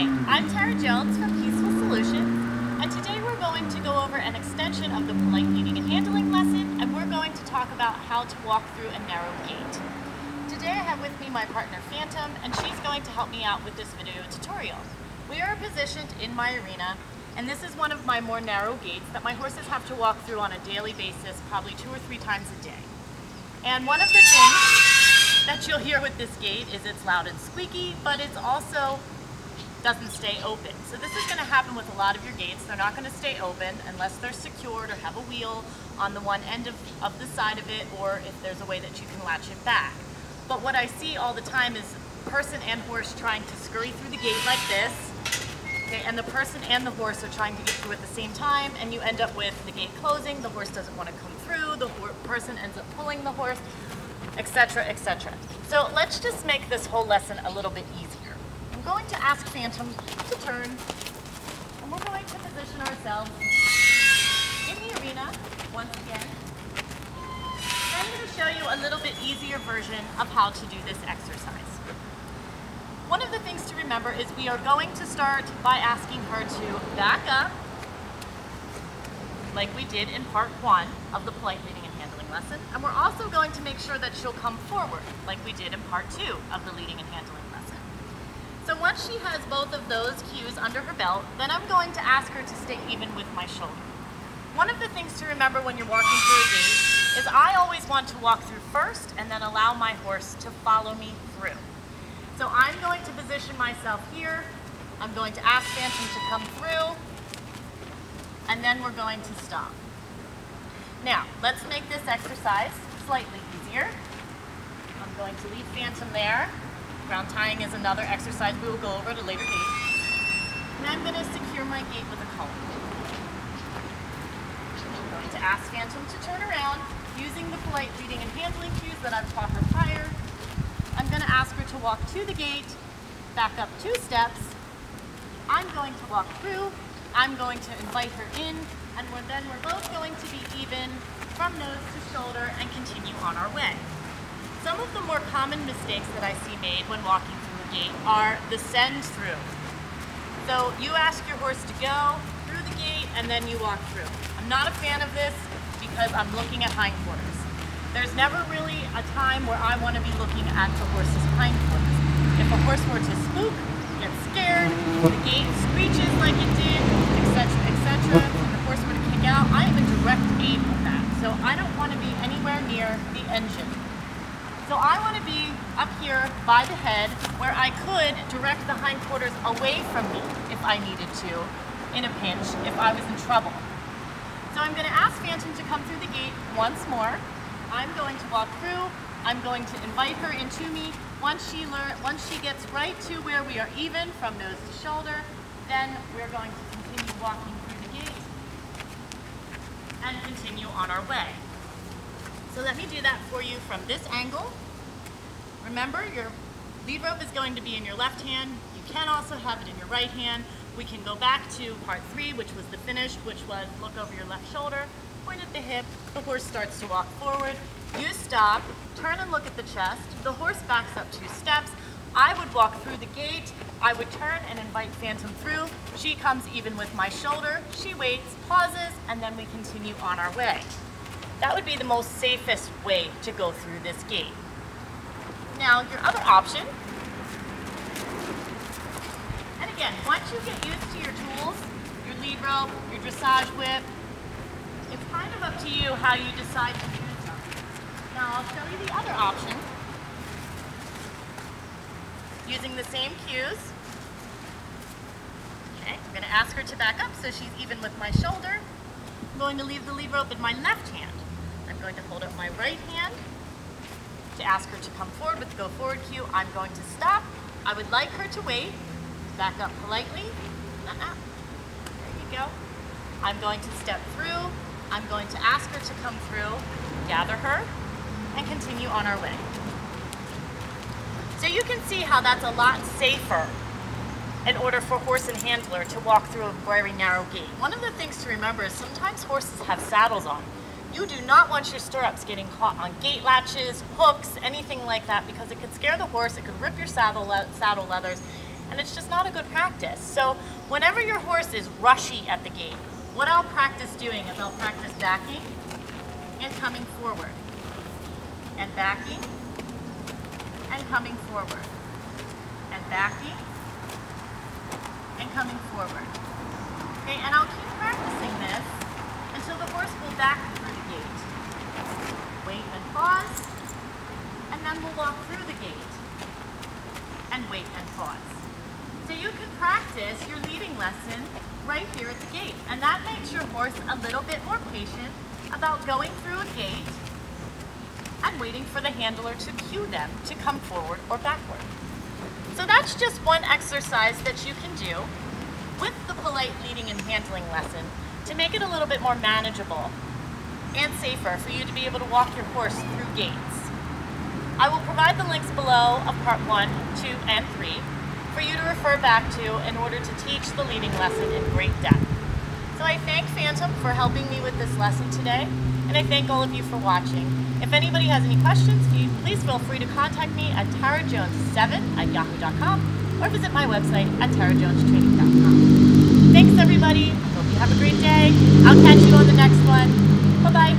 I'm Tara Jones from Peaceful Solutions, and today we're going to go over an extension of the polite leading and handling lesson, and we're going to talk about how to walk through a narrow gate. Today I have with me my partner Phantom, and she's going to help me out with this video tutorial. We are positioned in my arena, and this is one of my more narrow gates that my horses have to walk through on a daily basis, probably 2 or 3 times a day. And one of the things that you'll hear with this gate is it's loud and squeaky, but it's also doesn't stay open. So this is going to happen with a lot of your gates. They're not going to stay open unless they're secured or have a wheel on the one end of the side of it, or if there's a way that you can latch it back. But what I see all the time is person and horse trying to scurry through the gate like this, okay, and the person and the horse are trying to get through at the same time, and you end up with the gate closing, the horse doesn't want to come through, the person ends up pulling the horse, etc., etc. So let's just make this whole lesson a little bit easier. I'm going to ask Phantom to turn, and we're going to position ourselves in the arena once again. I'm going to show you a little bit easier version of how to do this exercise. One of the things to remember is we are going to start by asking her to back up, like we did in part 1 of the polite leading and handling lesson, and we're also going to make sure that she'll come forward, like we did in part 2 of the leading and handling lesson. So once she has both of those cues under her belt, then I'm going to ask her to stay even with my shoulder. One of the things to remember when you're walking through a gate is I always want to walk through first and then allow my horse to follow me through. So I'm going to position myself here, I'm going to ask Phantom to come through, and then we're going to stop. Now, let's make this exercise slightly easier. I'm going to leave Phantom there. Ground tying is another exercise we will go over at a later date. And I'm going to secure my gate with a collar. I'm going to ask Phantom to turn around using the polite leading and handling cues that I've taught her prior. I'm going to ask her to walk to the gate, back up 2 steps. I'm going to walk through. I'm going to invite her in, and then we're both going to be even from nose to shoulder and continue on our way. Some of the more common mistakes that I see made when walking through a gate are the send through. So you ask your horse to go through the gate and then you walk through. I'm not a fan of this because I'm looking at hindquarters. There's never really a time where I want to be looking at the horse's hindquarters. If a horse were to spook, get scared, the gate screeches like it did, etc., etc., and the horse were to kick out, I am in direct aim of that. So I don't want to be anywhere near the engine. So I want to be up here by the head where I could direct the hindquarters away from me if I needed to, in a pinch, if I was in trouble. So I'm going to ask Phantom to come through the gate once more. I'm going to walk through. I'm going to invite her into me. Once she gets right to where we are even from nose to shoulder, then we're going to continue walking through the gate and continue on our way. So let me do that for you from this angle. Remember, your lead rope is going to be in your left hand. You can also have it in your right hand. We can go back to part 3, which was the finish, which was look over your left shoulder, point at the hip, the horse starts to walk forward. You stop, turn and look at the chest. The horse backs up 2 steps. I would walk through the gate. I would turn and invite Phantom through. She comes even with my shoulder. She waits, pauses, and then we continue on our way. That would be the most safest way to go through this gate. Now, your other option, and again, once you get used to your tools, your lead rope, your dressage whip, it's kind of up to you how you decide to use them. Now, I'll show you the other option. Using the same cues. Okay, I'm going to ask her to back up so she's even with my shoulder. I'm going to leave the lead rope in my left hand. I'm going to hold up my right hand to ask her to come forward with the go forward cue. I'm going to stop. I would like her to wait. Back up politely. There you go. I'm going to step through. I'm going to ask her to come through, gather her, and continue on our way. So you can see how that's a lot safer in order for horse and handler to walk through a very narrow gate. One of the things to remember is sometimes horses have saddles on. You do not want your stirrups getting caught on gate latches, hooks, anything like that, because it could scare the horse, it could rip your saddle leathers, and it's just not a good practice. So whenever your horse is rushy at the gate, what I'll practice doing is I'll practice backing and coming forward, and backing and coming forward, and backing and coming forward. Okay, and I'll keep practicing this until the horse will back through the gate. Wait and pause, and then we'll walk through the gate. And wait and pause. So you can practice your leading lesson right here at the gate, and that makes your horse a little bit more patient about going through a gate and waiting for the handler to cue them to come forward or backward. So that's just one exercise that you can do with the polite leading and handling lesson to make it a little bit more manageable and safer for you to be able to walk your horse through gates. I will provide the links below of part 1, 2, and 3 for you to refer back to in order to teach the leading lesson in great depth. So I thank Phantom for helping me with this lesson today, and I thank all of you for watching. If anybody has any questions, please feel free to contact me at tarajones7@yahoo.com or visit my website at tarajonestraining.com. Thanks everybody, hope you have a great day. I'll catch you on the next one. Bye-bye.